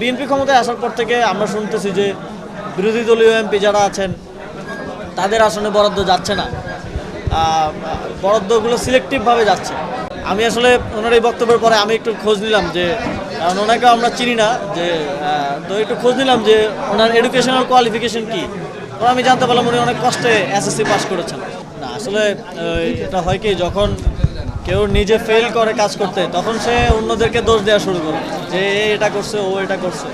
BNP ক্ষমতায় আসার পর থেকে আমরা শুনতেছি যে বিরোধী দলীয় এমপি যারা আছেন তাদের আসনে বরাদ্দ যাচ্ছে না, বরাদ্দগুলো সিলেক্টিভভাবে যাচ্ছে। আমি আসলে ওনার এই বক্তব্যের পরে আমি একটু খোঁজ নিলাম যে, কারণ ওনাকে আমরা চিনি না, যে তো একটু খোঁজ নিলাম যে ওনার এডুকেশনাল কোয়ালিফিকেশন কী। তো আমি জানতে পারলাম উনি অনেক কষ্টে এসএসসি পাস করেছেন। না আসলে এটা হয় কি, যখন কেউ নিজে ফেল করে কাজ করতে তখন সে অন্যদেরকে দোষ দেওয়া শুরু করে যে এটা করছে, ও এটা করছে।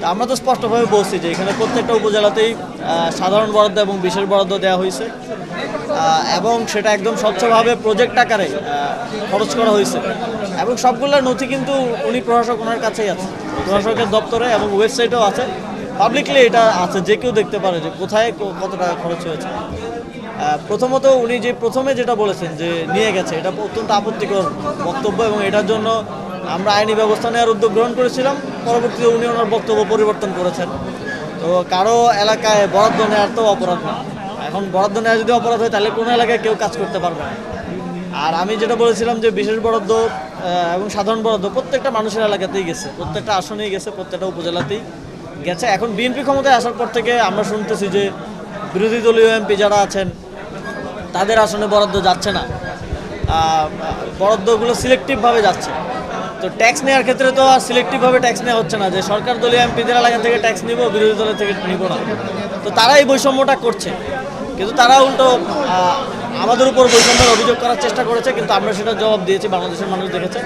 তা আমরা তো স্পষ্টভাবে বলছি যে এখানে প্রত্যেকটা উপজেলাতেই সাধারণ বরাদ্দ এবং বিশেষ বরাদ্দ দেওয়া হয়েছে, এবং সেটা একদম স্বচ্ছভাবে প্রজেক্ট আকারে খরচ করা হয়েছে, এবং সবগুলোর নথি কিন্তু উনি প্রশাসক ওনার কাছেই আছে, প্রশাসকের দপ্তরে এবং ওয়েবসাইটেও আছে, পাবলিকলি এটা আছে, যে কেউ দেখতে পারে যে কোথায় কত টাকা খরচ হয়েছে। প্রথমত উনি যে প্রথমে যেটা বলেছেন যে নিয়ে গেছে, এটা অত্যন্ত আপত্তিকর বক্তব্য, এবং এটার জন্য আমরা আইনি ব্যবস্থা নেওয়ার উদ্যোগ গ্রহণ করেছিলাম। পরবর্তীতে উনি ওনার বক্তব্য পরিবর্তন করেছেন। তো কারো এলাকায় বরাদ্দ নেওয়ার তো অপরাধ না, এখন বরাদ্দ নেওয়া যদি অপরাধ হয় তাহলে কোনো এলাকায় কেউ কাজ করতে পারবে না। আর আমি যেটা বলেছিলাম যে বিশেষ বরাদ্দ এবং সাধারণ বরাদ্দ প্রত্যেকটা মানুষের এলাকাতেই গেছে, প্রত্যেকটা আসনেই গেছে, প্রত্যেকটা উপজেলাতেই গেছে। এখন বিএনপি ক্ষমতায় আসার পর থেকে আমরা শুনতেছি যে বিরোধী দলীয় এমপি যারা আছেন তাদের আসনে বরাদ্দ যাচ্ছে না, বরাদ্দগুলো সিলেক্টিভভাবে যাচ্ছে। তো ট্যাক্স নেওয়ার ক্ষেত্রে তো আর সিলেক্টিভভাবে ট্যাক্স নেওয়া হচ্ছে না যে সরকার দলীয় এমপিদের এলাকা থেকে ট্যাক্স নিব, বিরোধী দলের থেকে নিব না। তো তারা এই বৈষম্যটা করছে, কিন্তু তারা উল্টো আমাদের উপর বৈষম্যের অভিযোগ করার চেষ্টা করেছে, কিন্তু আমরা সেটা জবাব দিয়েছি, বাংলাদেশের মানুষ দেখেছে।